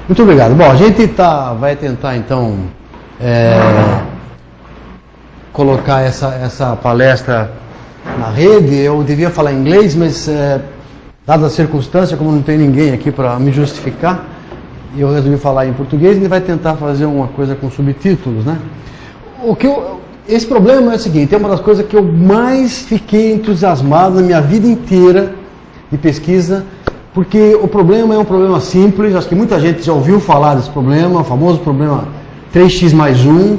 Muito obrigado. Bom, a gente vai tentar então colocar essa palestra na rede. Eu devia falar inglês, mas dada a circunstância, como não tem ninguém aqui para me justificar, eu resolvi falar em português. A gente vai tentar fazer uma coisa com subtítulos, né? Esse problema é o seguinte, é uma das coisas que eu mais fiquei entusiasmado na minha vida inteira de pesquisa, porque o problema é um problema simples. Acho que muita gente já ouviu falar desse problema, o famoso problema 3x mais 1.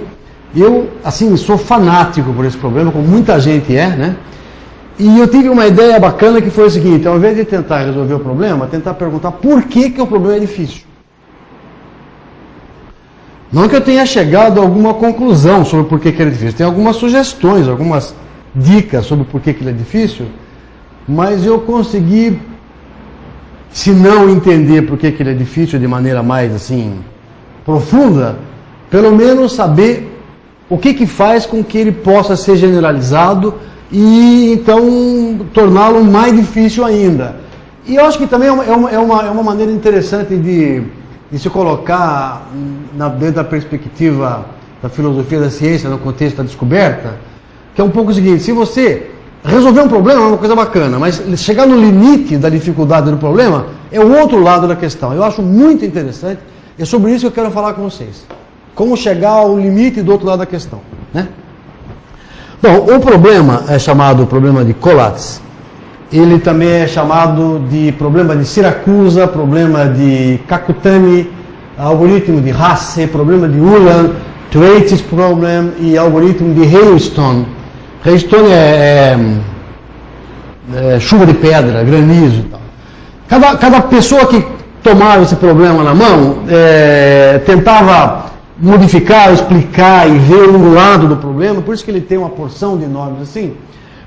Eu, assim, sou fanático por esse problema, como muita gente é, né? E eu tive uma ideia bacana que foi o seguinte: ao invés de tentar resolver o problema, tentar perguntar por que o problema é difícil. Não que eu tenha chegado a alguma conclusão sobre por que ele é difícil. Tem algumas sugestões, algumas dicas sobre por que ele é difícil, mas eu consegui, se não entender por que ele é difícil de maneira mais assim profunda, pelo menos saber o que faz com que ele possa ser generalizado e então torná-lo mais difícil ainda. E eu acho que também é uma maneira interessante de se colocar dentro da perspectiva da filosofia da ciência, no contexto da descoberta, que é um pouco o seguinte: se você resolver um problema é uma coisa bacana, mas chegar no limite da dificuldade do problema é o outro lado da questão. Eu acho muito interessante, é sobre isso que eu quero falar com vocês. Como chegar ao limite do outro lado da questão, né? Bom, o problema é chamado problema de Collatz. Ele também é chamado de problema de Siracusa, problema de Kakutani, algoritmo de Hasse, problema de Ulam, Thwaites problem e algoritmo de Hailstone. Hailstone é chuva de pedra, granizo e tal. Cada pessoa que tomava esse problema na mão tentava modificar, explicar e ver um lado do problema, por isso que ele tem uma porção de nomes assim.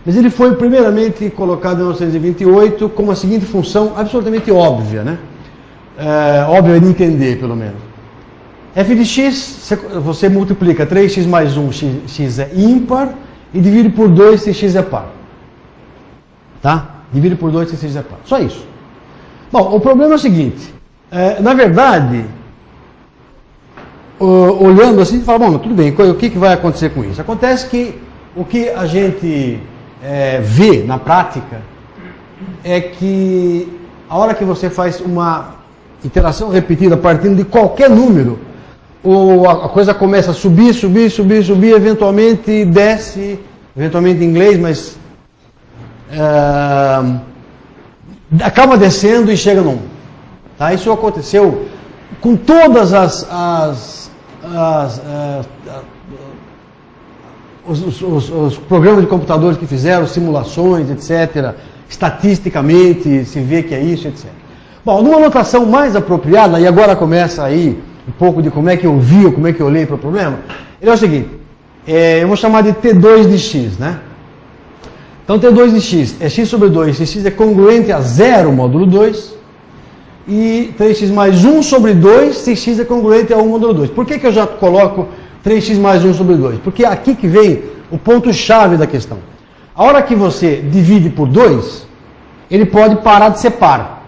Mas ele foi primeiramente colocado em 1928 com a seguinte função absolutamente óbvia, né? Óbvia de entender, pelo menos. f de x, você multiplica 3x mais 1, x é ímpar, e divide por 2 se x é par. Tá? Divide por 2 se x é par. Só isso. Bom, o problema é o seguinte. Na verdade, olhando assim, você fala, bom, tudo bem, o que vai acontecer com isso? Acontece que o que a gente vê na prática é que a hora que você faz uma iteração repetida partindo de qualquer número, a coisa começa a subir, eventualmente desce, eventualmente em inglês, mas acaba descendo e chega no 1. Tá? Isso aconteceu com todas os programas de computadores que fizeram, simulações, etc. Estatisticamente se vê que é isso, etc. Bom, numa notação mais apropriada, e agora começa aí um pouco de como é que eu vi, como é que eu olhei para o problema, ele é o seguinte: eu vou chamar de T2 de x, né? Então T2 de x é x sobre 2, se x é congruente a 0 módulo 2, e 3x mais 1 sobre 2, se x é congruente a 1 módulo 2. Por que eu já coloco 3x mais 1 sobre 2? Porque é aqui que vem o ponto-chave da questão. A hora que você divide por 2, ele pode parar de ser par.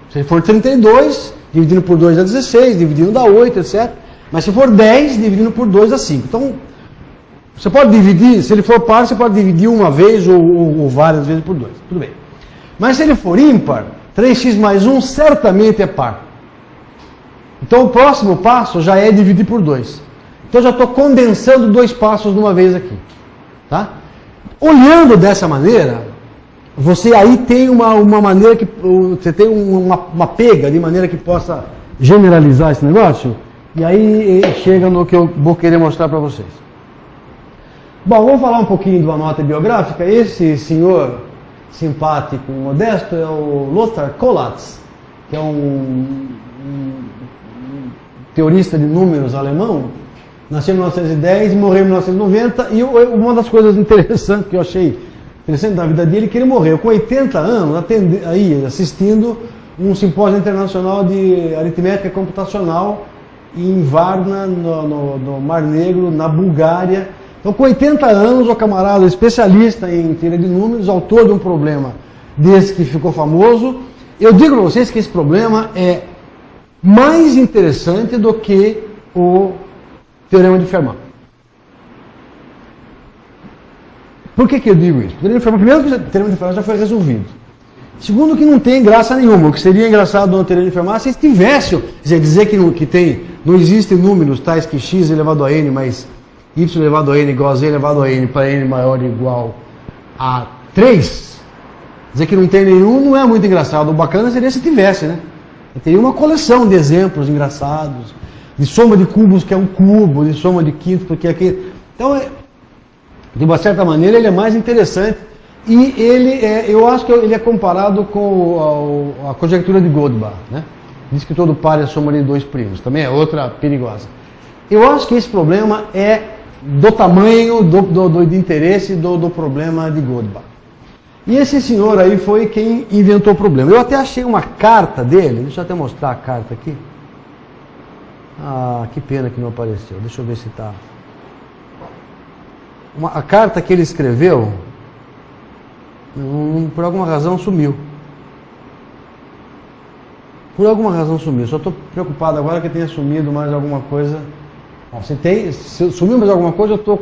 Se for 32, dividindo por 2 dá 16, dividindo dá 8, etc. Mas se for 10, dividindo por 2 dá 5. Então, você pode dividir, se ele for par, você pode dividir uma vez ou várias vezes por 2. Tudo bem. Mas se ele for ímpar, 3x mais 1 certamente é par. Então, o próximo passo já é dividir por 2. Então, eu já estou condensando 2 passos de uma vez aqui. Tá? Olhando dessa maneira, você aí tem uma maneira que você tem uma pega de maneira que possa generalizar esse negócio, e aí chega no que eu vou querer mostrar para vocês. Bom, vamos falar um pouquinho de uma nota biográfica. Esse senhor simpático e modesto é o Lothar Collatz, que é um teorista de números alemão. Nasceu em 1910 e morreu em 1990, e uma das coisas interessantes que eu achei interessante da vida dele é que ele morreu com 80 anos assistindo um simpósio internacional de aritmética computacional em Varna, no Mar Negro, na Bulgária. Então, com 80 anos, o camarada especialista em teoria de números, autor de um problema desse que ficou famoso. Eu digo para vocês que esse problema é mais interessante do que o Teorema de Fermat. Por que eu digo isso? Primeiro, que o Teorema de Fermat já foi resolvido. Segundo, que não tem graça nenhuma. O que seria engraçado no Teorema de Fermat se tivesse, dizer que não existem números tais que x elevado a n mais y elevado a n igual a z elevado a n para n maior ou igual a 3, dizer que não tem nenhum não é muito engraçado. O bacana seria se tivesse, né? Teria uma coleção de exemplos engraçados, de soma de cubos que é um cubo, de soma de quinto que é aquele. Então, de uma certa maneira, ele é mais interessante e eu acho que ele é comparado com a conjectura de Goldbach, né? Diz que todo par é a soma de dois primos, também é outra perigosa. Eu acho que esse problema é do tamanho do interesse do problema de Goldbach. E esse senhor aí foi quem inventou o problema. Eu até achei uma carta dele, deixa eu até mostrar a carta aqui. Ah, que pena que não apareceu, deixa eu ver se está. A carta que ele escreveu, por alguma razão sumiu. Por alguma razão sumiu. Só estou preocupado agora que tenha sumido mais alguma coisa. Bom, se sumiu mais alguma coisa, eu estou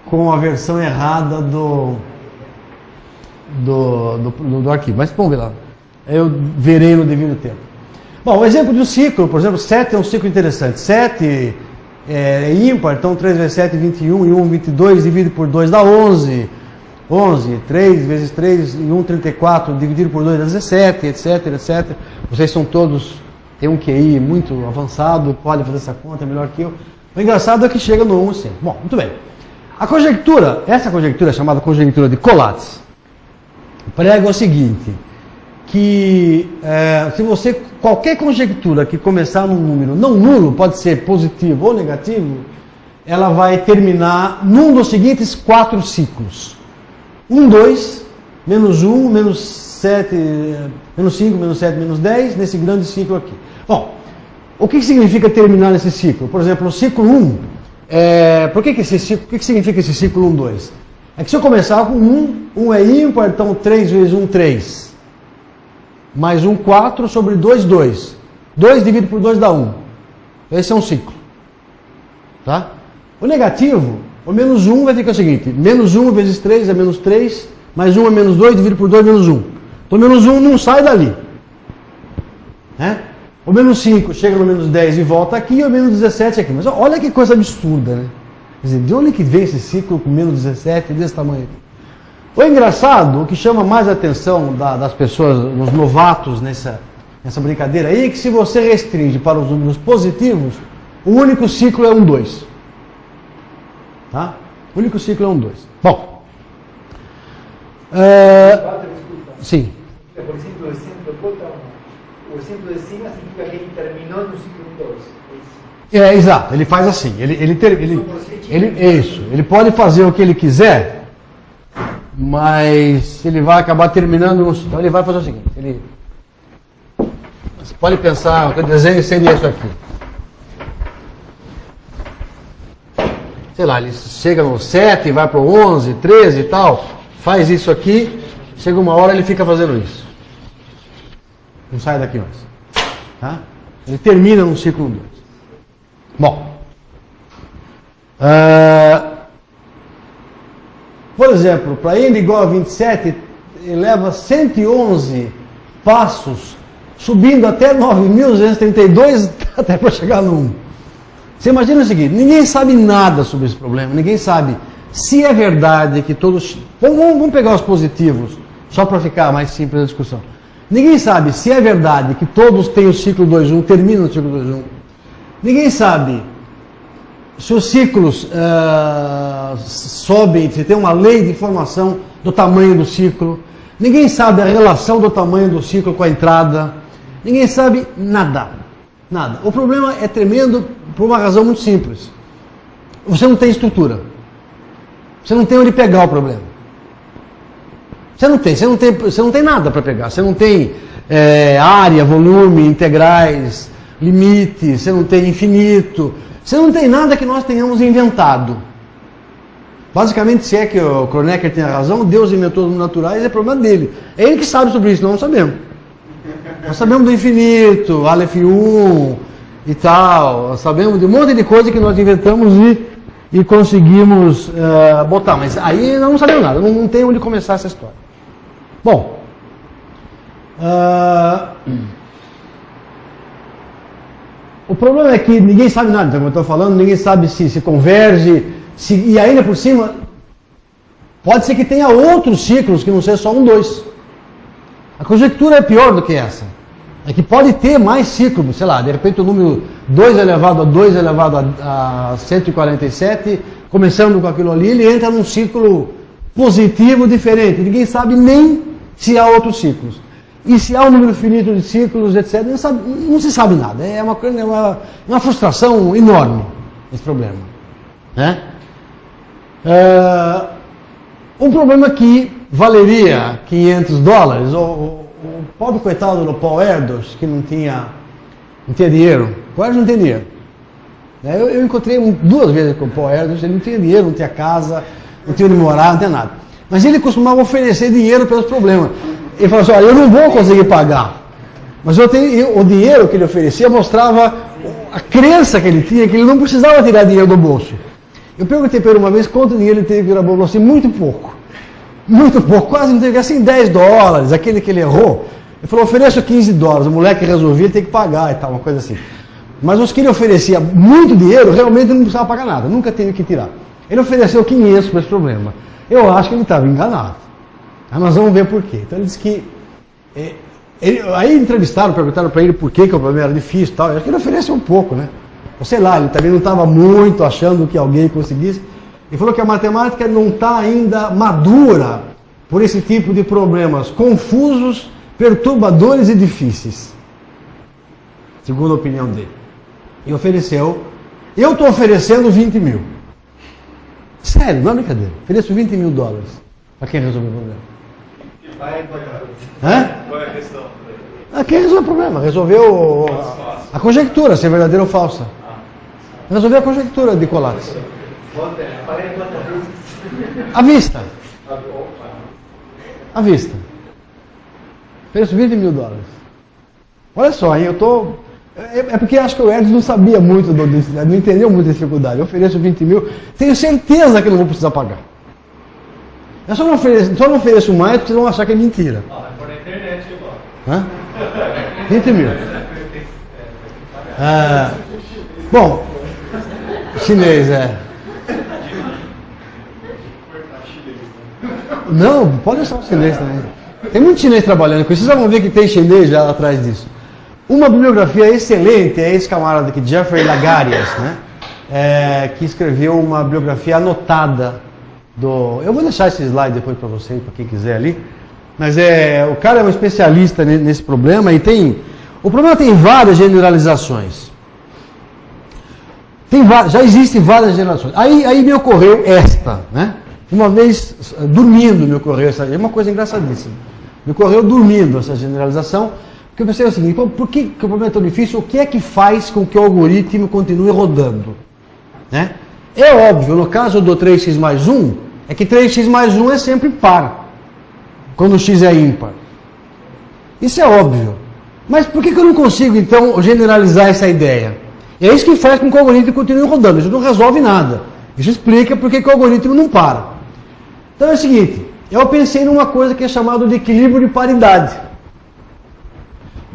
com a versão errada do arquivo. Mas vamos ver lá. Eu verei no devido tempo. Bom, o exemplo de um ciclo, por exemplo, 7 é um ciclo interessante. 7 é ímpar, então 3 vezes 7 é 21, e 1, 22, divide por 2 dá 11. 11, 3 vezes 3 e 1, 34, dividido por 2 dá 17, etc, etc. Vocês são todos, tem um QI muito avançado, pode fazer essa conta melhor que eu. O engraçado é que chega no 1 sempre. Bom, muito bem. A conjectura, essa conjectura é chamada conjectura de Collatz, prega o seguinte, que se qualquer conjectura que começar num número não nulo, pode ser positivo ou negativo, ela vai terminar num dos seguintes 4 ciclos. 1, 2, menos 1, menos 7, menos 5, menos 7, menos 10, nesse grande ciclo aqui. Bom, o que significa terminar esse ciclo? Por exemplo, o ciclo 1, o que significa esse ciclo 1, 2? É que se eu começar com 1 é ímpar, então 3 vezes 1, 3. Mais 1, 4, sobre 2, 2. 2 dividido por 2 dá 1. Esse é um ciclo. Tá? O negativo, o menos 1 vai ficar o seguinte, menos 1 vezes 3 é menos 3, mais 1 é menos 2, dividido por 2 menos 1. Então menos 1 não sai dali. Né? O menos 5 chega no menos 10 e volta aqui, e o menos 17 aqui. Mas olha que coisa absurda, né? Quer dizer, de onde que vem esse ciclo com menos 17 desse tamanho aqui? O engraçado, o que chama mais a atenção das pessoas, dos novatos nessa brincadeira aí, é que se você restringe para os números positivos, o único ciclo é 1, 2. Tá? O único ciclo é 1, 2. Bom. Sim. Por exemplo, o exemplo de cima significa que ele terminou no ciclo 2. Exato. Ele faz assim. Ele pode fazer o que ele quiser, mas ele vai acabar terminando no ciclo. Então ele vai fazer o seguinte. Você pode pensar, o desenho seria isso aqui. Sei lá, ele chega no 7, vai para o 11, 13 e tal, faz isso aqui, chega uma hora ele fica fazendo isso. Não sai daqui mais. Tá? Ele termina no ciclo 1, 2. Bom. Por exemplo, para n igual a 27, ele leva 111 passos, subindo até 9.232, até para chegar no 1. Você imagina o seguinte, ninguém sabe nada sobre esse problema, ninguém sabe se é verdade que todos... Vamos pegar os positivos, só para ficar mais simples a discussão. Ninguém sabe se é verdade que todos têm o ciclo 2.1, terminam o ciclo 2.1. Ninguém sabe se os ciclos sobem, se tem uma lei de formação do tamanho do ciclo. Ninguém sabe a relação do tamanho do ciclo com a entrada. Ninguém sabe nada. Nada. O problema é tremendo por uma razão muito simples. Você não tem estrutura. Você não tem onde pegar o problema. Você não tem nada para pegar. Você não tem área, volume, integrais, limites, você não tem infinito. Você não tem nada que nós tenhamos inventado. Basicamente, se é que o Kronecker tem a razão, Deus inventou os naturais, é problema dele. É ele que sabe sobre isso, nós não sabemos. Nós sabemos do infinito, Aleph 1 e tal, nós sabemos de um monte de coisa que nós inventamos e conseguimos botar, mas aí não sabemos nada, não tem onde começar essa história. Bom, o problema é que ninguém sabe nada, como eu estou falando, ninguém sabe se converge, e ainda por cima, pode ser que tenha outros ciclos que não seja só um, dois. A conjectura é pior do que essa. É que pode ter mais ciclos, sei lá, de repente o número 2 elevado a 2 elevado a 147, começando com aquilo ali, ele entra num ciclo positivo diferente. Ninguém sabe nem se há outros ciclos. E se há um número finito de ciclos, etc., não se sabe nada. É uma frustração enorme esse problema. Né? Um problema que valeria $500, o pobre coitado do Paul Erdős, que não tinha dinheiro. O Erdős não tem dinheiro. Eu encontrei 2 vezes com o Paul Erdős, ele não tinha dinheiro, não tinha casa, não tinha onde morar, não tinha nada. Mas ele costumava oferecer dinheiro pelos problemas. Ele falou assim, olha, eu não vou conseguir pagar, mas o dinheiro que ele oferecia mostrava a crença que ele tinha, que ele não precisava tirar dinheiro do bolso. Eu perguntei para ele uma vez quanto dinheiro ele teve que tirar do bolso, assim, muito pouco, quase não teve, assim, $10, aquele que ele errou. Ele falou, ofereço $15, o moleque resolvia ter que pagar e tal, uma coisa assim. Mas os que ele oferecia muito dinheiro, realmente não precisava pagar nada, nunca teve que tirar. Ele ofereceu 500 para esse problema. Eu acho que ele estava enganado. Aí nós vamos ver por quê. Então ele disse que... aí entrevistaram, perguntaram para ele por que o problema era difícil e tal. Eu acho que ele ofereceu um pouco, né? Ou sei lá, ele também não estava muito achando que alguém conseguisse. Ele falou que a matemática não está ainda madura por esse tipo de problemas confusos, perturbadores e difíceis. Segundo a opinião dele. E ofereceu... Eu estou oferecendo 20 mil. Sério, não é brincadeira. Ofereço $20 mil para quem resolver o problema. Qual é a questão? Quem resolveu o problema? Resolveu a conjectura, se é verdadeira ou falsa. Resolveu a conjectura de Collatz. À vista. À vista. Ofereço $20 mil. Olha só, hein, eu estou... É porque acho que o Erdős não sabia muito, não entendeu muito a dificuldade. Eu ofereço 20 mil, tenho certeza que não vou precisar pagar. Eu só não ofereço mais porque vocês vão achar que é mentira. Vai pôr na internet Hã? agora. 20 mil. Bom, chinês, Não, pode deixar o chinês também. Tem muito chinês trabalhando com isso, vocês vão ver que tem chinês já atrás disso. Uma bibliografia excelente é esse camarada aqui, Jeffrey Lagarias, né? Que escreveu uma bibliografia anotada do... Eu vou deixar esse slide depois para vocês, para quem quiser ali. Mas o cara é um especialista nesse problema e tem... O problema tem várias generalizações. Já existem várias generalizações. Aí me ocorreu esta, né? Uma vez, dormindo, me ocorreu essa... É uma coisa engraçadíssima. Me ocorreu dormindo essa generalização. Porque eu pensei o seguinte, por que o problema é tão difícil? O que é que faz com que o algoritmo continue rodando? Né? É óbvio, no caso do 3x mais 1, é que 3x mais 1 é sempre par, quando x é ímpar. Isso é óbvio. Mas por que eu não consigo, então, generalizar essa ideia? E é isso que faz com que o algoritmo continue rodando. Isso não resolve nada. Isso explica por que o algoritmo não para. Então é o seguinte, eu pensei numa coisa que é chamada de equilíbrio de paridade.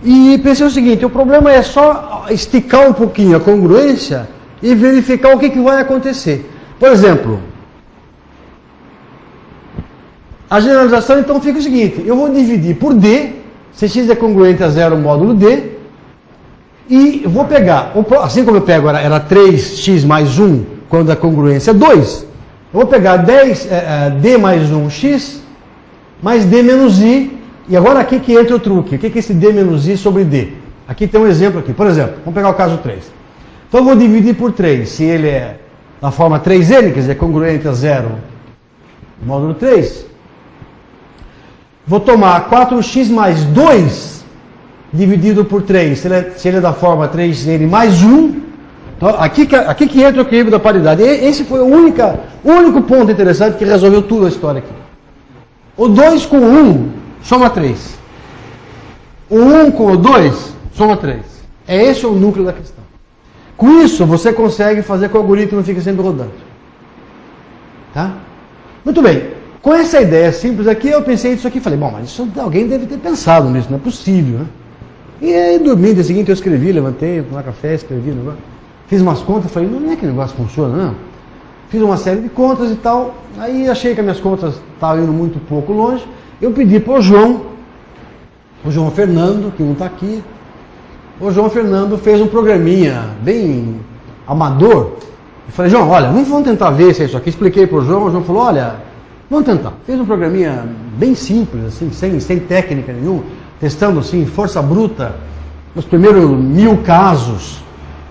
E pensei o seguinte, o problema é só esticar um pouquinho a congruência e verificar o que vai acontecer. Por exemplo, a generalização então fica o seguinte, eu vou dividir por D, se x é congruente a 0 módulo D, e vou pegar, assim como eu pego era 3x mais 1, quando a congruência é 2, eu vou pegar D mais 1x, mais D menos I. E agora aqui que entra o truque. O que é esse D menos I sobre D? Aqui tem um exemplo aqui. Por exemplo, vamos pegar o caso 3. Então eu vou dividir por 3. Se ele é na forma 3n, quer dizer, congruente a 0 módulo 3, vou tomar 4x mais 2 dividido por 3. Se ele é da forma 3n mais 1. Então, aqui que entra o equilíbrio da paridade. Esse foi o único ponto interessante que resolveu tudo a história aqui. O 2 com 1... soma 3. o 1 com o 2 soma 3. Esse é o núcleo da questão. Com isso, você consegue fazer com que o algoritmo não fique sempre rodando. Tá? Muito bem. Com essa ideia simples aqui, eu pensei nisso aqui e falei, bom, mas isso, alguém deve ter pensado nisso, não é possível, né? E aí, dormindo, dia seguinte eu escrevi, levantei, tomei café, escrevi, negócio. Fiz umas contas, falei, não é que o negócio funciona, não. Fiz uma série de contas e tal, aí achei que as minhas contas estavam indo muito pouco longe, eu pedi para o João Fernando, que não está aqui, o João Fernando fez um programinha bem amador, e falei, João, olha, vamos tentar ver se é isso aqui. Expliquei para o João falou, olha, vamos tentar. Fez um programinha bem simples, assim, sem técnica nenhuma, testando assim, força bruta, nos primeiros 1000 casos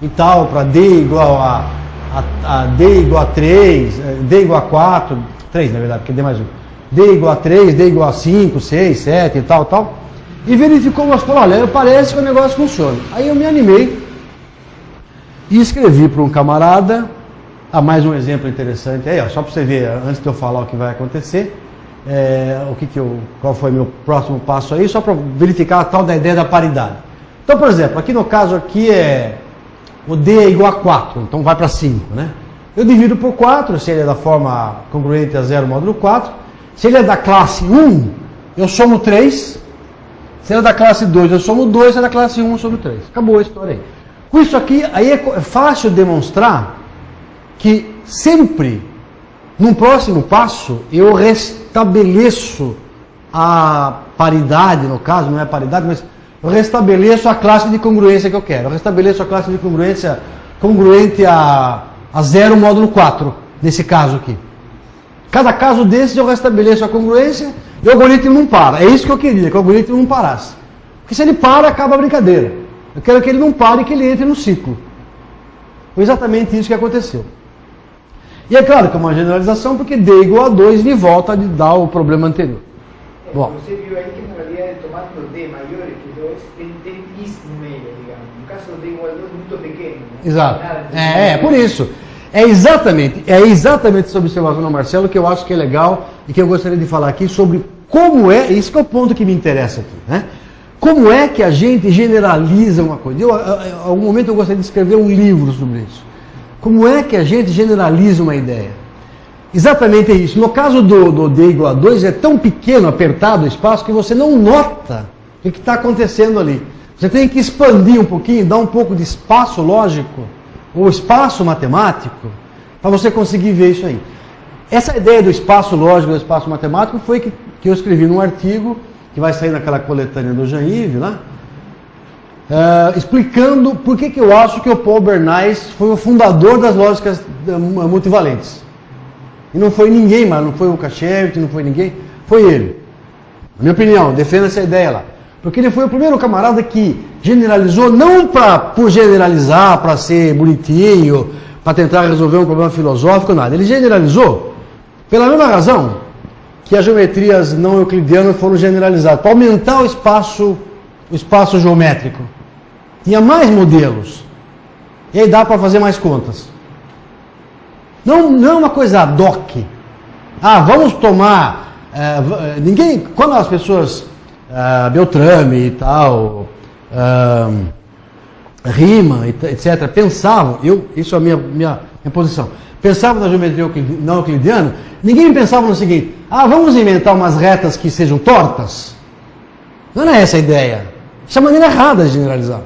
e tal, para D igual a D igual a 3, D igual a 4, 3 na verdade, porque D mais 1. D igual a 3, D igual a 5, 6, 7 e tal. E verificou, mas falou, olha, parece que o negócio funciona. Aí eu me animei e escrevi para um camarada, mais um exemplo interessante aí, ó, só para você ver, antes de eu falar o que vai acontecer, qual foi meu próximo passo aí, só para verificar a tal da ideia da paridade. Então, por exemplo, aqui no caso aqui o D é igual a 4, então vai para 5, né? Eu divido por 4, se ele é da forma congruente a 0 módulo 4. Se ele é da classe 1, eu somo 3. Se ele é da classe 2, eu somo 2. Se ele é da classe 1, eu somo 3. Acabou a história aí. Com isso aqui, aí é fácil demonstrar que sempre, num próximo passo, eu restabeleço a paridade, no caso, não é paridade, mas eu restabeleço a classe de congruência que eu quero. Eu restabeleço a classe de congruência congruente a 0 módulo 4, nesse caso aqui. Cada caso desses eu restabeleço a congruência e o algoritmo não para. É isso que eu queria, que o algoritmo não parasse. Porque se ele para, acaba a brincadeira. Eu quero que ele não pare e que ele entre no ciclo. Foi exatamente isso que aconteceu. E é claro que é uma generalização, porque D igual a 2 me volta a dar o problema anterior. Bom. Você viu aí que na realidade tomando D maior que 2 tem is no meio, digamos. No caso do D igual a 2 muito pequeno. Né? Exato. Por isso. É exatamente essa observação do Marcelo que eu acho que é legal e que eu gostaria de falar aqui sobre como isso que é o ponto que me interessa aqui, né? Como é que a gente generaliza uma coisa? Em algum momento eu gostaria de escrever um livro sobre isso. Como é que a gente generaliza uma ideia? Exatamente isso. No caso do D igual a 2, é tão pequeno, apertado o espaço, que você não nota o que está acontecendo ali. Você tem que expandir um pouquinho, dar um pouco de espaço lógico, ou espaço matemático, para você conseguir ver isso aí. Essa ideia do espaço lógico e do espaço matemático foi que eu escrevi num artigo, que vai sair naquela coletânea do Jean-Yves, lá, explicando por que eu acho que o Paul Bernays foi o fundador das lógicas multivalentes. E não foi ninguém mais, não foi o Kashevich, não foi ninguém, foi ele. Na minha opinião, defendo essa ideia lá. Porque ele foi o primeiro camarada que generalizou, não por generalizar, para ser bonitinho, para tentar resolver um problema filosófico, nada. Ele generalizou pela mesma razão que as geometrias não euclidianas foram generalizadas, para aumentar o espaço geométrico. Tinha mais modelos. E aí dá para fazer mais contas. Não é uma coisa ad hoc. Vamos tomar... quando as pessoas... Beltrame e tal, Riemann, etc., pensavam, isso é a minha posição, pensavam na geometria não euclidiana, ninguém pensava no seguinte, vamos inventar umas retas que sejam tortas? Não era essa a ideia. Isso é a maneira errada de generalizar.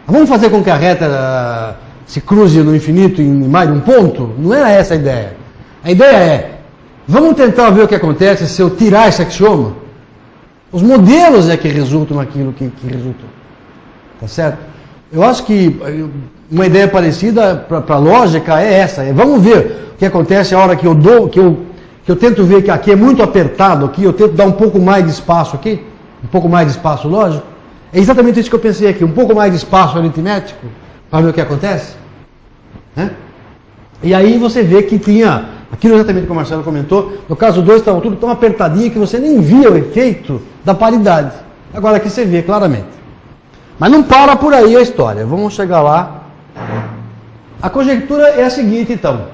Vamos fazer com que a reta se cruze no infinito em mais de um ponto? Não era essa a ideia. A ideia é, vamos tentar ver o que acontece se eu tirar esse axioma? Os modelos é que resultam naquilo que resultou. Tá certo? Eu acho que uma ideia parecida para a lógica é essa. Vamos ver o que acontece a hora que eu tento ver que aqui é muito apertado, aqui eu tento dar um pouco mais de espaço aqui, um pouco mais de espaço lógico. É exatamente isso que eu pensei aqui, um pouco mais de espaço aritmético, para ver o que acontece. Né? E aí você vê que tinha, aquilo exatamente como o Marcelo comentou, no caso 2 estava tudo tão apertadinho que você nem via o efeito da paridade. Agora aqui você vê claramente. Mas não para por aí a história, vamos chegar lá. A conjectura é a seguinte então,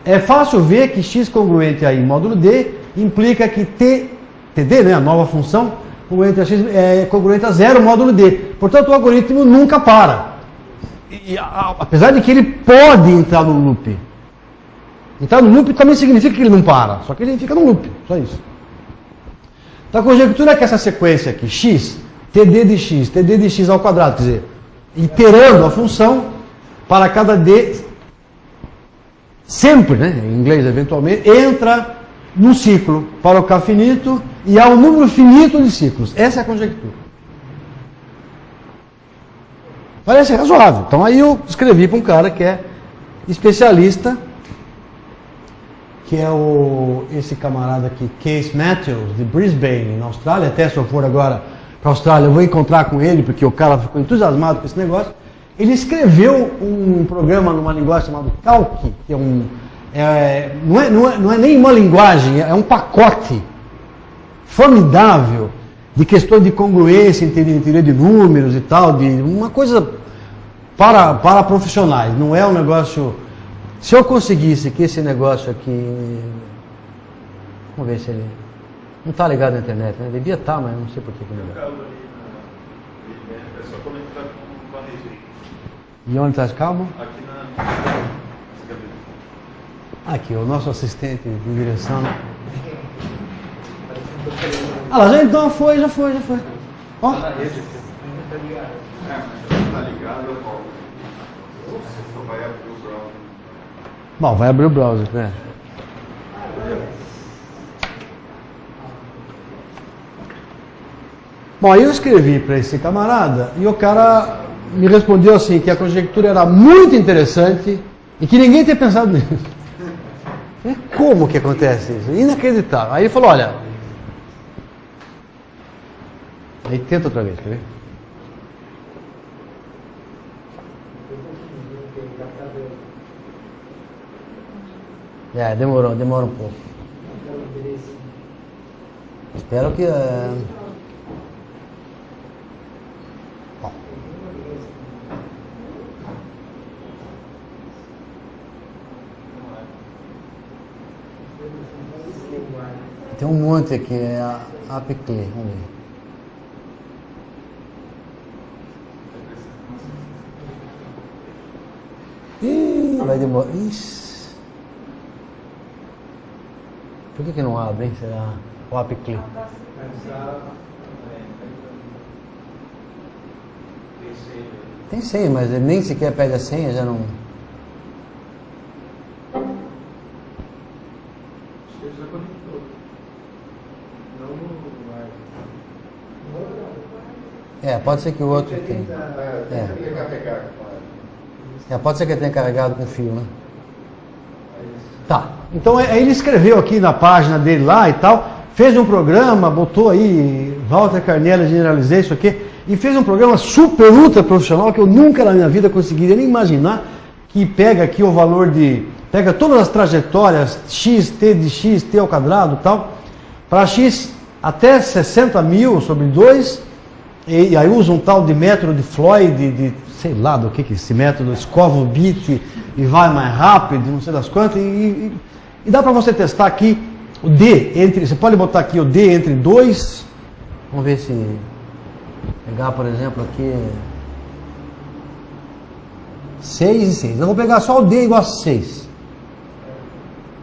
é fácil ver que x congruente a i módulo d implica que TD, né, a nova função, congruente a x é congruente a 0 módulo d. Portanto, o algoritmo nunca para. Apesar de que ele pode entrar no loop. Entrar no loop também significa que ele não para, só que ele fica no loop, só isso. Então a conjectura é que essa sequência aqui, x, td de x ao quadrado, quer dizer, iterando a função para cada d, sempre, né, em inglês eventualmente, entra num ciclo para o K finito e há um número finito de ciclos. Essa é a conjectura. Parece razoável. Então aí eu escrevi para um cara que é especialista, que é esse camarada aqui, Case Matthews, de Brisbane, na Austrália. Até se eu for agora para a Austrália, eu vou encontrar com ele, porque o cara ficou entusiasmado com esse negócio. Ele escreveu um programa numa linguagem chamada Calc, que não é nem uma linguagem, é um pacote formidável de questões de congruência em teoria de números e tal, de uma coisa para profissionais. Não é um negócio... Se eu conseguisse que esse negócio aqui... Vamos ver se ele... Não está ligado na internet, né? Devia estar, mas não sei por que não está. É só conectar com a rede. E onde está esse cabo? Aqui na... Aqui, o nosso assistente de direção. Ah lá, já então foi. Ó. Tá ligado, ó. Só vai abrir o browser. Bom, vai abrir o browser, né? Bom, aí eu escrevi para esse camarada e o cara me respondeu assim, que a conjectura era muito interessante e que ninguém tinha pensado nisso. Como que acontece isso? Inacreditável. Aí ele falou, olha... Aí tenta outra vez, quer ver? Demora um pouco. Espero que... Bom. Tem um monte aqui, é a AppCli, vamos ver. Vai demorar. Ixi. Por que não abre, hein? Será o AppCli? Tem senha, mas ele nem sequer pede a senha, já não... Pode ser que o outro tenha. Pode ser que ele tenha carregado com fio, né? Tá. Então ele escreveu aqui na página dele lá e tal, fez um programa, botou aí Walter Carnella Generalizei isso aqui, e fez um programa super ultra profissional que eu nunca na minha vida conseguiria nem imaginar, que pega aqui o valor pega todas as trajetórias, x, t de x, t ao quadrado e tal, para x até 60 mil sobre 2, e aí usa um tal de método de Floyd, sei lá do que esse método, escova o bit e vai mais rápido, não sei das quantas, e dá para você testar aqui o D você pode botar aqui o D entre 2, vamos ver se pegar, por exemplo, aqui 6 e 6, eu vou pegar só o D igual a 6,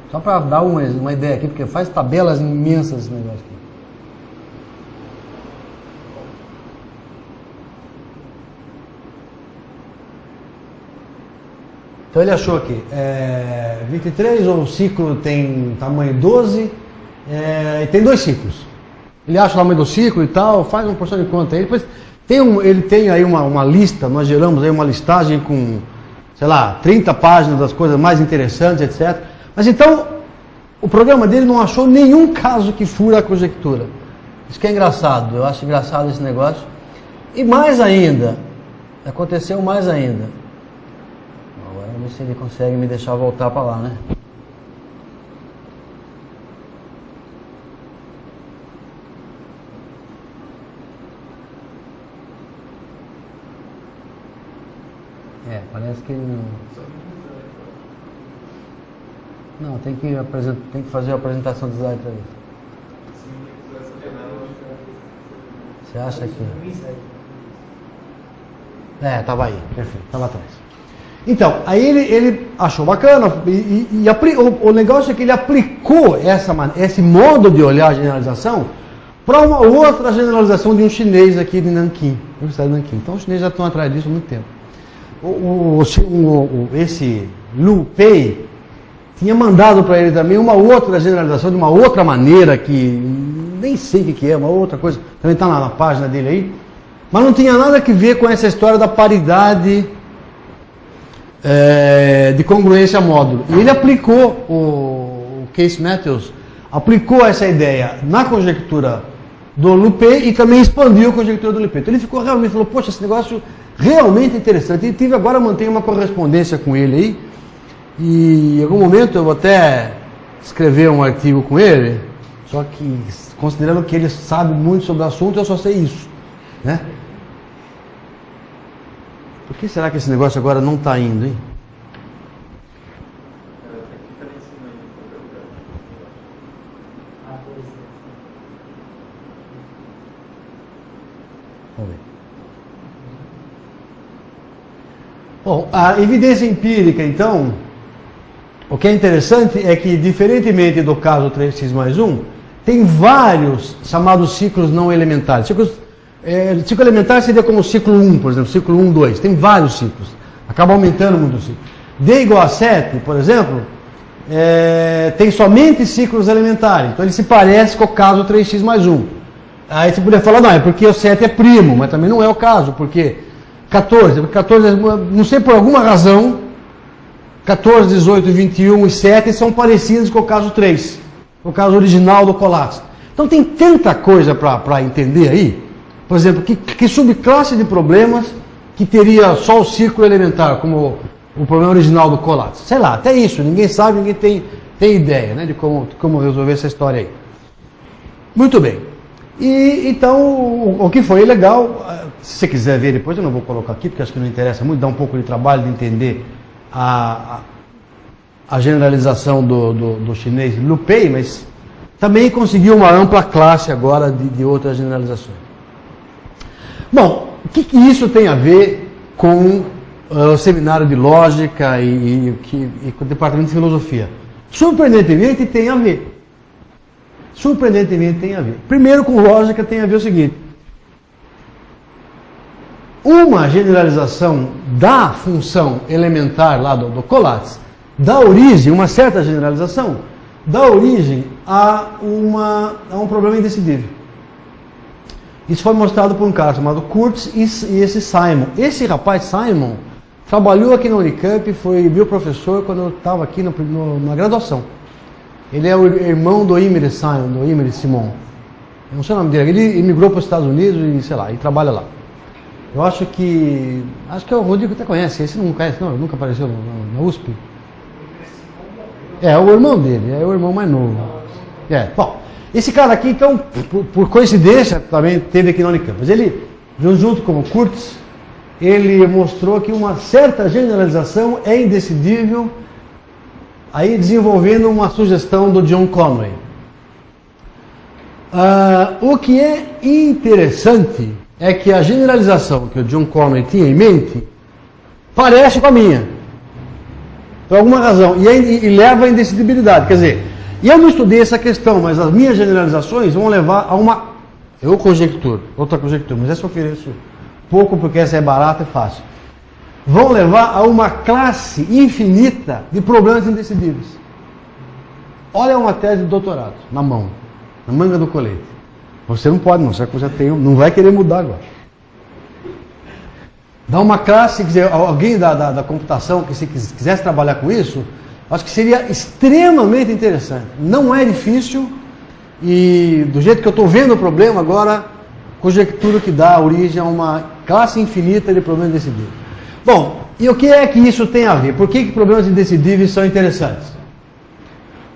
só para dar uma ideia aqui, porque faz tabelas imensas esse negócio aqui. Então ele achou aqui, 23, o ciclo tem tamanho 12, e tem 2 ciclos. Ele acha o tamanho do ciclo e tal, faz uma porção de conta aí. Depois ele tem aí uma lista, nós geramos aí uma listagem com, sei lá, 30 páginas das coisas mais interessantes, etc. Mas então, o programa dele não achou nenhum caso que fura a conjectura. Isso que é engraçado, eu acho engraçado esse negócio. E mais ainda, aconteceu mais ainda. Vamos ver se ele consegue me deixar voltar para lá, né? Parece que ele não, tem que fazer a apresentação do slide para ele. Você acha que... Estava aí, perfeito, estava atrás. Então, aí ele achou bacana, o negócio é que ele aplicou esse modo de olhar a generalização para uma outra generalização de um chinês aqui de Nanquim, Universidade de Nanquim. Então, os chineses já estão atrás disso há muito tempo. Esse Liu Pei tinha mandado para ele também uma outra generalização de uma outra maneira que nem sei o que é, uma outra coisa, também está na página dele aí, mas não tinha nada a ver com essa história da paridade de congruência módulo. E ele aplicou, o Case Matthews aplicou essa ideia na conjectura do Liu Pei e também expandiu a conjectura do Liu Pei. Então ele ficou realmente, falou, poxa, esse negócio realmente interessante. E tive agora, mantenho uma correspondência com ele aí, e em algum momento eu vou até escrever um artigo com ele, só que considerando que ele sabe muito sobre o assunto, eu só sei isso, né? Por que será que esse negócio agora não está indo, hein? Vamos ver. Bom, a evidência empírica, então, o que é interessante é que, diferentemente do caso 3x mais 1, tem vários chamados ciclos não elementares. Ciclo elementar seria como o ciclo 1, por exemplo, ciclo 1, 2. Tem vários ciclos. Acaba aumentando muito o ciclo. D igual a 7, por exemplo, tem somente ciclos elementares. Então ele se parece com o caso 3x mais 1. Aí você poderia falar, não, é porque o 7 é primo, mas também não é o caso, porque 14, não sei por alguma razão, 14, 18, 21 e 7 são parecidos com o caso 3, o caso original do colapso. Então tem tanta coisa para entender aí. Por exemplo, que subclasse de problemas que teria só o ciclo elementar, como o problema original do colapso? Sei lá, até isso, ninguém sabe, ninguém tem ideia, né, de como resolver essa história aí. Muito bem. E então, o que foi legal, se você quiser ver depois, eu não vou colocar aqui, porque acho que não interessa muito, dá um pouco de trabalho de entender a generalização do chinês Liu Pei, mas também conseguiu uma ampla classe agora de outras generalizações. Bom, o que isso tem a ver com o seminário de lógica e com o departamento de filosofia? Surpreendentemente tem a ver. Surpreendentemente tem a ver. Primeiro, com lógica tem a ver o seguinte: uma generalização da função elementar lá do Collatz dá origem, uma certa generalização, dá origem a um problema indecidível. Isso foi mostrado por um cara chamado Kurtz e esse Simon. Esse rapaz, Simon, trabalhou aqui na Unicamp, foi meu professor quando eu estava aqui na graduação. Ele é o irmão do Imre Simon, do Imre Simon. Eu não sei o nome dele. Ele imigrou para os Estados Unidos e, sei lá, e trabalha lá. Eu acho que o Rodrigo até conhece. Esse não conhece, não? Ele nunca apareceu na USP. É o irmão dele, é o irmão mais novo. Bom, esse cara aqui, então, por coincidência, também teve aqui na Unicamp. Mas ele, junto com o Kurtz, ele mostrou que uma certa generalização é indecidível, aí desenvolvendo uma sugestão do John Conway. O que é interessante é que a generalização que o John Conway tinha em mente parece com a minha, por alguma razão, e leva à indecidibilidade. Quer dizer, eu não estudei essa questão, mas as minhas generalizações vão levar a uma... Eu conjecturo, outra conjectura, mas essa eu ofereço pouco porque essa é barata e fácil. Vão levar a uma classe infinita de problemas indecidíveis. Olha uma tese de doutorado na mão, na manga do colete. Você não pode, não, você já tem, não vai querer mudar agora. Dá uma classe, quer dizer, alguém da computação que se quisesse trabalhar com isso, acho que seria extremamente interessante. Não é difícil e do jeito que eu estou vendo o problema agora, conjecturo que dá origem a uma classe infinita de problemas indecidíveis. Bom, e o que é que isso tem a ver? Por que problemas indecidíveis são interessantes?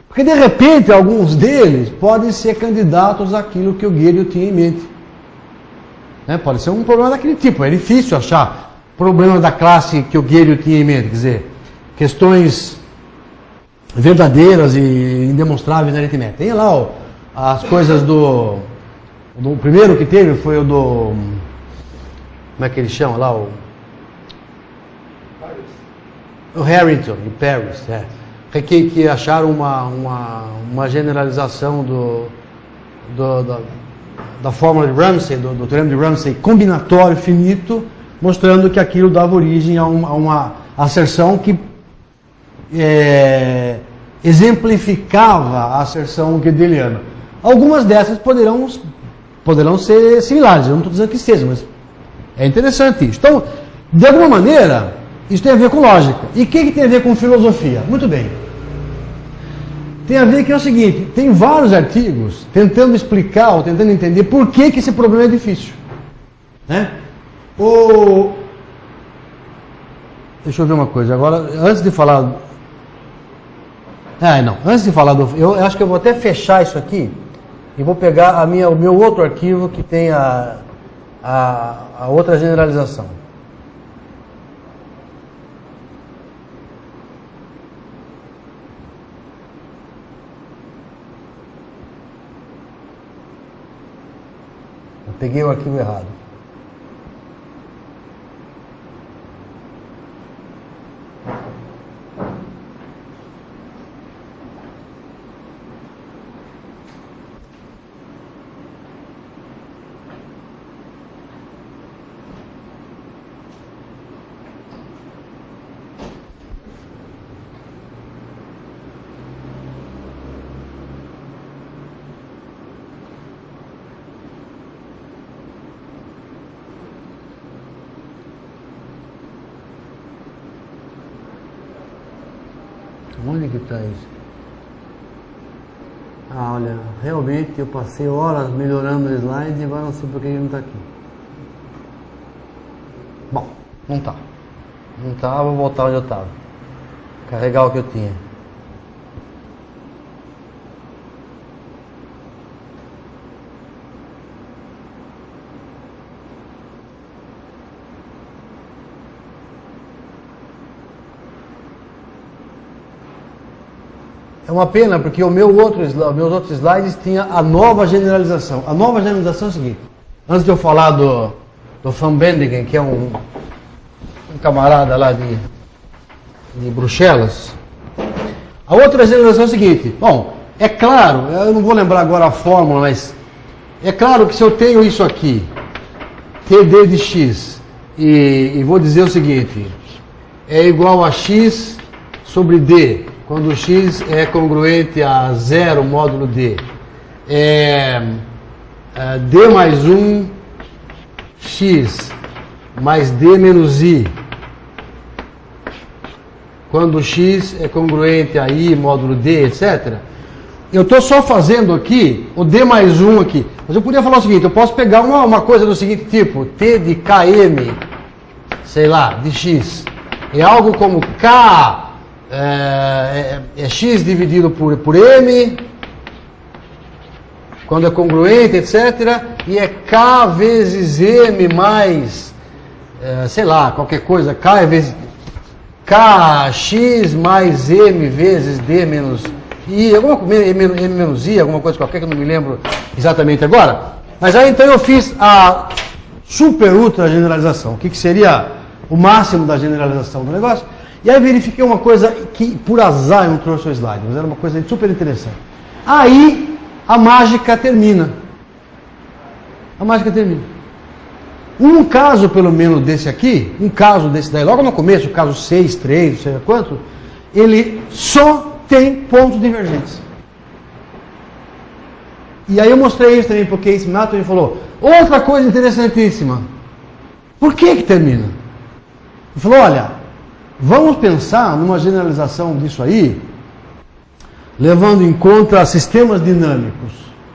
Porque de repente alguns deles podem ser candidatos àquilo que o Gödel tinha em mente. Pode ser um problema daquele tipo. É difícil achar problema da classe que o Gödel tinha em mente. Quer dizer, questões verdadeiras e indemonstráveis na aritmética. Tem lá as coisas do O primeiro que teve foi o do... Como é que ele chama lá? O Harrington, em Paris. Que acharam uma generalização da fórmula de Ramsey, do teorema de Ramsey combinatório finito, mostrando que aquilo dava origem a uma asserção que exemplificava a asserção gödeliana. Algumas dessas poderão ser similares, eu não estou dizendo que sejam, mas é interessante isso. Então, de alguma maneira, isso tem a ver com lógica. E o que tem a ver com filosofia? Muito bem. Tem a ver que é o seguinte, tem vários artigos tentando explicar ou tentando entender por que esse problema é difícil. Né? Deixa eu ver uma coisa, agora, antes de falar... Antes de falar do... Eu acho que eu vou até fechar isso aqui e vou pegar o meu outro arquivo que tem a outra generalização. Eu peguei o arquivo errado. Onde que está isso? Olha, realmente eu passei horas melhorando o slide e agora não sei por que ele não está aqui. Bom, não está. Não está, vou voltar onde eu estava. Carregar o que eu tinha. É uma pena, porque meus outros slides tinha a nova generalização. A nova generalização é o seguinte. Antes de eu falar do Van Bendingen, que é um camarada lá de Bruxelas, a outra generalização é o seguinte. Bom, é claro, eu não vou lembrar agora a fórmula, mas é claro que se eu tenho isso aqui, TD de x, e vou dizer o seguinte, é igual a x sobre d, quando x é congruente a 0 módulo d, d mais 1 x mais d menos i, quando x é congruente a i módulo d, etc. Eu estou só fazendo aqui o d mais 1 aqui, mas eu podia falar o seguinte, eu posso pegar uma coisa do seguinte tipo, t de km, sei lá, de x, é algo como k é x dividido por m, quando é congruente, etc. E é k vezes m mais, sei lá, qualquer coisa, kx mais m vezes d menos i, m menos i, alguma coisa qualquer que eu não me lembro exatamente agora. Mas aí então eu fiz a super ultra generalização, o que seria o máximo da generalização do negócio. E aí verifiquei uma coisa que, por azar, eu não trouxe o slide, mas era uma coisa super interessante. Aí, a mágica termina. A mágica termina. Um caso, pelo menos, desse aqui, um caso desse daí, logo no começo, o caso 6, 3, não sei quanto, ele só tem pontos divergentes. E aí eu mostrei isso também para o Case Mato e ele falou, outra coisa interessantíssima. Por que termina? Ele falou, olha... Vamos pensar numa generalização disso aí, levando em conta sistemas dinâmicos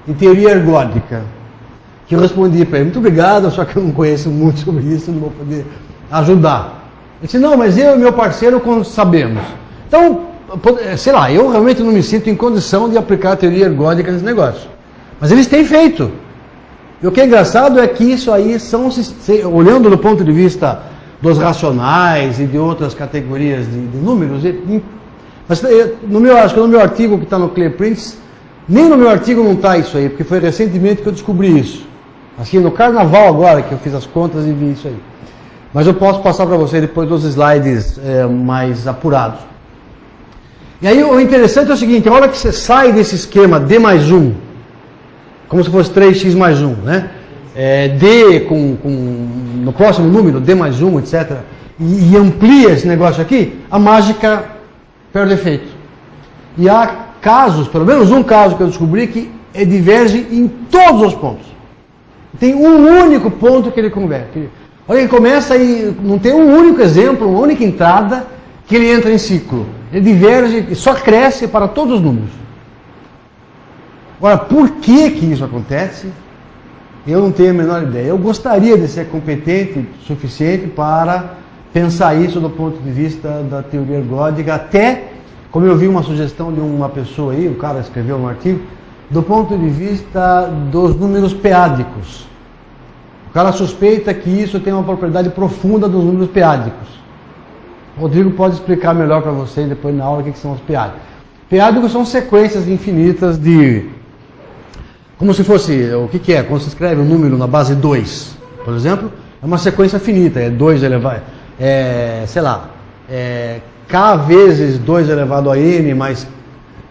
e teoria ergódica. Que eu respondi para ele, muito obrigado, só que eu não conheço muito sobre isso, não vou poder ajudar. Ele disse, não, mas eu e meu parceiro sabemos. Então, sei lá, eu realmente não me sinto em condição de aplicar a teoria ergódica nesse negócio. Mas eles têm feito. E o que é engraçado é que isso aí são, olhando do ponto de vista dos racionais e de outras categorias de números. Mas acho que no meu artigo que está no ClearPrints, nem no meu artigo não está isso aí, porque foi recentemente que eu descobri isso. Assim, no carnaval agora que eu fiz as contas e vi isso aí. Mas eu posso passar para você depois dos slides mais apurados. E aí o interessante é o seguinte, a hora que você sai desse esquema D mais 1, como se fosse 3x mais 1, né? D no próximo número, D mais 1, etc. E amplia esse negócio aqui, a mágica perde efeito. E há casos, pelo menos um caso que eu descobri, que diverge em todos os pontos. Tem um único ponto que ele converte. Olha, ele começa e não tem um único exemplo, uma única entrada que ele entra em ciclo. Ele diverge e só cresce para todos os números. Agora, por que isso acontece? Eu não tenho a menor ideia. Eu gostaria de ser competente o suficiente para pensar isso do ponto de vista da teoria ergódica, até, como eu vi uma sugestão de uma pessoa aí, o cara escreveu um artigo, do ponto de vista dos números p-ádicos. O cara suspeita que isso tem uma propriedade profunda dos números p-ádicos. O Rodrigo pode explicar melhor para vocês depois na aula o que são os p-ádicos. P-ádicos são sequências infinitas de... Como se fosse... O que é? Quando você escreve um número na base 2, por exemplo, é uma sequência finita. É 2 elevado... sei lá... K vezes 2 elevado a n, mais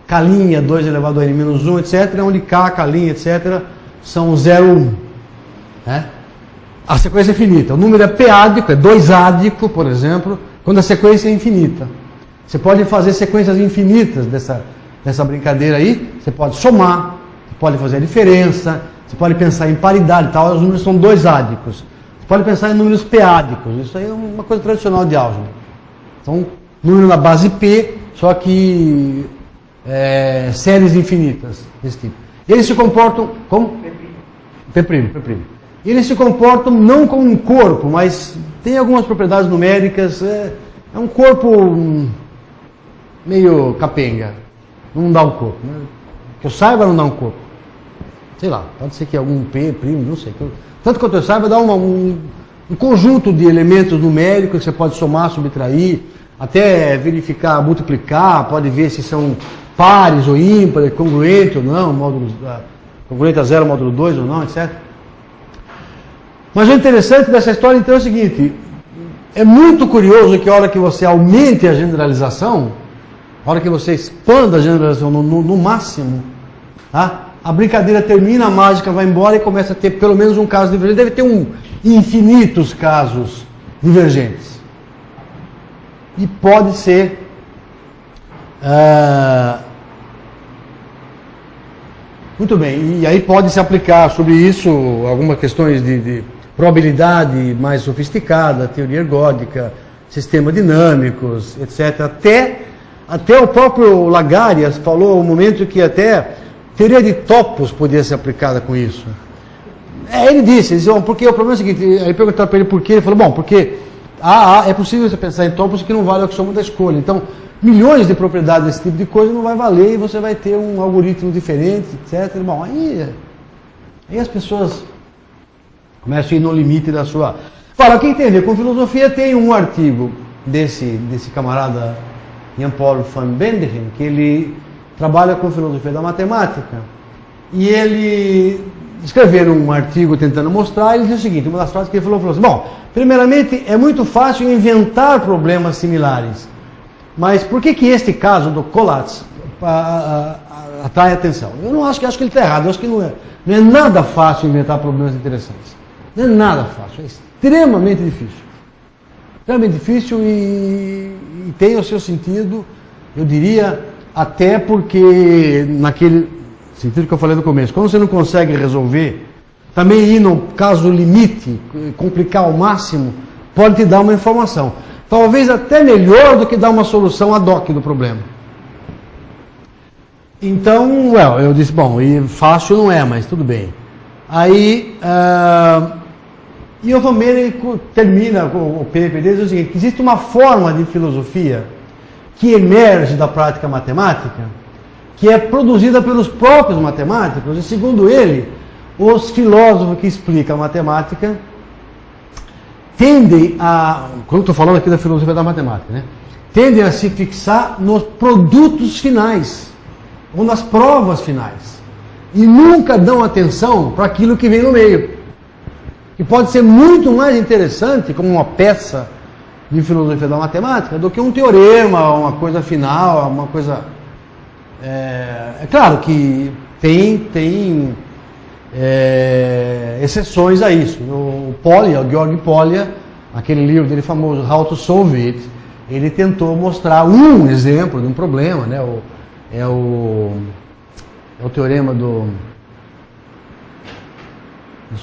K', 2 elevado a n menos 1, etc., onde K, K', etc., são 0, 1. Né? A sequência é finita. O número é p-ádico, é 2-ádico, por exemplo, quando a sequência é infinita. Você pode fazer sequências infinitas dessa brincadeira aí, você pode somar, você pode fazer a diferença, você pode pensar em paridade e tal, os números são 2-ádicos. Você pode pensar em números p-ádicos, isso aí é uma coisa tradicional de álgebra. Então, número na base P, só que séries infinitas desse tipo. Eles se comportam como? P'. Eles se comportam não como um corpo, mas tem algumas propriedades numéricas. É um corpo meio capenga. Não dá um corpo. Né? Que eu saiba, não dá um corpo. Sei lá, pode ser que algum P', não sei. Tanto quanto eu saiba, dá um conjunto de elementos numéricos que você pode somar, subtrair, até verificar, multiplicar, pode ver se são pares ou ímpares, congruente ou não, congruente a 0, módulo 2 ou não, etc. Mas o interessante dessa história, então, é o seguinte, é muito curioso que a hora que você aumente a generalização, a hora que você expanda a generalização no máximo, tá? A brincadeira termina, a mágica vai embora e começa a ter pelo menos um caso divergente. Deve ter infinitos casos divergentes. E pode ser muito bem, e aí pode se aplicar sobre isso algumas questões de probabilidade mais sofisticada, teoria ergódica, sistema dinâmicos, etc. Até o próprio Lagarias falou um momento que até teoria de topos podia ser aplicada com isso. Ele disse, porque o problema é o seguinte, aí perguntaram para ele por quê, ele falou, bom, porque é possível você pensar em topos que não vale a soma da escolha. Então, milhões de propriedades desse tipo de coisa não vai valer e você vai ter um algoritmo diferente, etc. Bom, aí as pessoas começam a ir no limite da sua... Agora, quem tem a ver com filosofia, tem um artigo desse camarada Jan-Paul van Benderen, que ele trabalha com filosofia da matemática, e ele escreveu um artigo tentando mostrar, ele diz o seguinte, uma das frases que ele falou assim, bom, primeiramente, é muito fácil inventar problemas similares, mas por que este caso do Collatz atrai atenção? Eu não acho que ele está errado, eu acho que não é nada fácil inventar problemas interessantes. Não é nada fácil, é extremamente difícil. Extremamente difícil e tem o seu sentido, eu diria, até porque naquele sentido que eu falei no começo, quando você não consegue resolver, também ir no caso limite, complicar ao máximo, pode te dar uma informação. Talvez até melhor do que dar uma solução ad hoc do problema. Então, eu disse, bom, e fácil não é, mas tudo bem. Aí, e o Van Benderen termina o PPD dizendo o seguinte, que existe uma forma de filosofia que emerge da prática matemática, que é produzida pelos próprios matemáticos, e segundo ele, os filósofos que explicam a matemática tendem quando estou falando aqui da filosofia da matemática, né? Tendem a se fixar nos produtos finais, ou nas provas finais, e nunca dão atenção para aquilo que vem no meio. que pode ser muito mais interessante como uma peça de filosofia da matemática do que um teorema, uma coisa final, uma coisa... É claro que tem exceções a isso. O Georg Polya, aquele livro dele famoso, How to Solve It, ele tentou mostrar um exemplo de um problema, né? É o teorema dos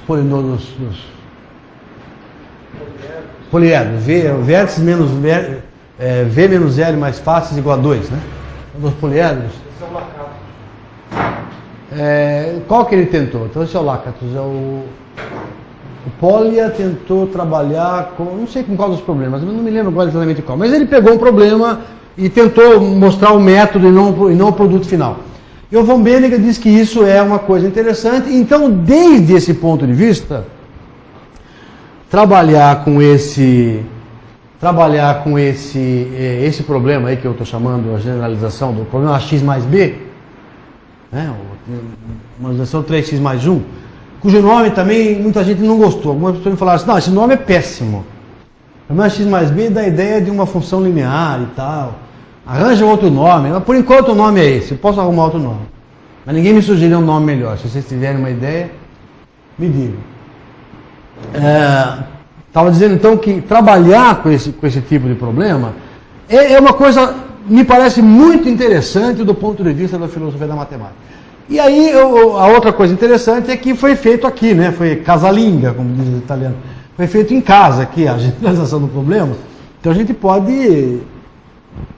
polinômios poliedros. Vértices menos V menos L mais fáceis igual a 2, né? Dos poliedros. Qual que ele tentou? Então esse é o Lakatos. O Polya tentou trabalhar com, não sei com qual dos problemas, eu não me lembro agora exatamente qual, mas ele pegou um problema e tentou mostrar o método e não o produto final. E o von Benega diz que isso é uma coisa interessante. Então, desde esse ponto de vista, trabalhar com esse problema aí que eu estou chamando a generalização do problema x mais b, né, uma generalização 3x mais 1, cujo nome também muita gente não gostou. Algumas pessoas me falaram assim, não, esse nome é péssimo. O problema x mais b dá a ideia de uma função linear e tal. Arranja outro nome. Mas por enquanto o nome é esse. Eu posso arrumar outro nome. Mas ninguém me sugeriu um nome melhor. Se vocês tiverem uma ideia, me digam. Estava dizendo então que trabalhar com esse tipo de problema é uma coisa, me parece muito interessante do ponto de vista da filosofia da matemática. E aí a outra coisa interessante é que foi feito aqui, né? Foi casalinga, como diz o italiano. Foi feito em casa aqui, a generalização do problema. Então a gente pode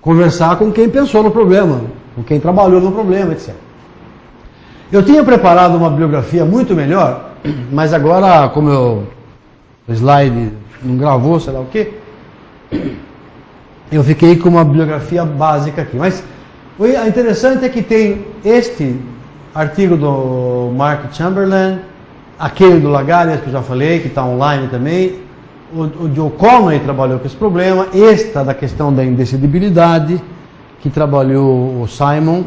conversar com quem pensou no problema, com quem trabalhou no problema, etc. Eu tinha preparado uma bibliografia muito melhor, mas agora, como o slide não gravou, sei lá o quê, eu fiquei com uma bibliografia básica aqui. Mas o interessante é que tem este artigo do Mark Chamberlain, aquele do Lagarias, que eu já falei, que está online também. O Joe Conway trabalhou com esse problema, esta da questão da indecidibilidade, que trabalhou o Simon,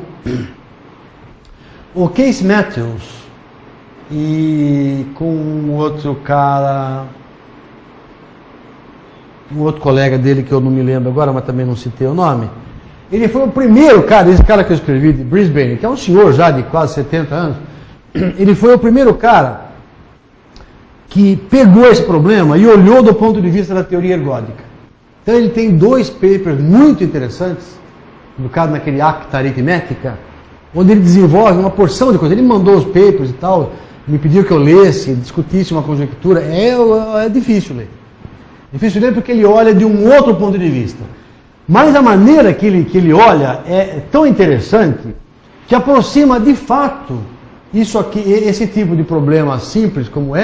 o Case Matthews, e com um outro cara, um outro colega dele que eu não me lembro agora, mas também não citei o nome. Ele foi o primeiro cara, esse cara que eu escrevi de Brisbane, que é um senhor já de quase 70 anos, ele foi o primeiro cara que pegou esse problema e olhou do ponto de vista da teoria ergódica. Então ele tem 2 papers muito interessantes, no caso naquele Acta Aritmética, onde ele desenvolve uma porção de coisas. Ele mandou os papers e tal, me pediu que eu lesse, discutisse uma conjectura. É difícil ler. Difícil ler porque ele olha de um outro ponto de vista. Mas a maneira que ele olha é tão interessante que aproxima de fato isso aqui, esse tipo de problema simples como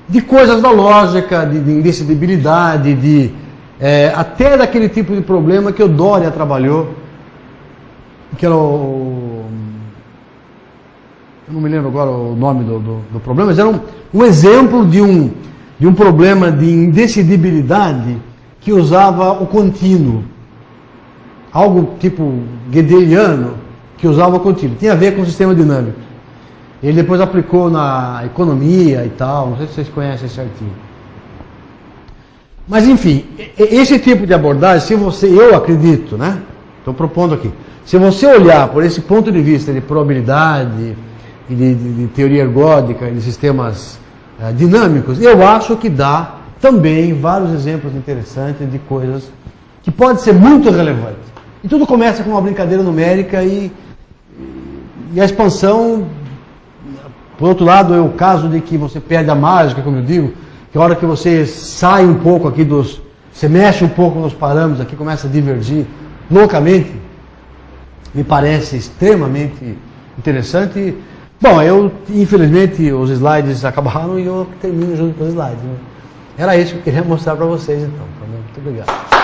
de coisas da lógica, de indecidibilidade, até daquele tipo de problema que o Doria trabalhou, que era eu não me lembro agora o nome do problema, mas era um exemplo de um problema de indecidibilidade que usava o contínuo. Algo tipo Gödeliano, que usava o contínuo. Tinha a ver com o sistema dinâmico. Ele depois aplicou na economia e tal, não sei se vocês conhecem esse artigo. Mas enfim, esse tipo de abordagem, eu acredito, né? Estou propondo aqui. Se você olhar por esse ponto de vista de probabilidade, e de teoria ergódica, e de sistemas dinâmicos, eu acho que dá também vários exemplos interessantes de coisas que podem ser muito relevantes. E tudo começa com uma brincadeira numérica e a expansão, por outro lado, é o caso de que você perde a mágica, como eu digo, que a hora que você sai um pouco aqui você mexe um pouco nos parâmetros aqui, começa a divergir loucamente, me parece extremamente interessante. Bom, infelizmente, os slides acabaram e eu termino junto com os slides. Né? Era isso que eu queria mostrar para vocês, então. Muito obrigado.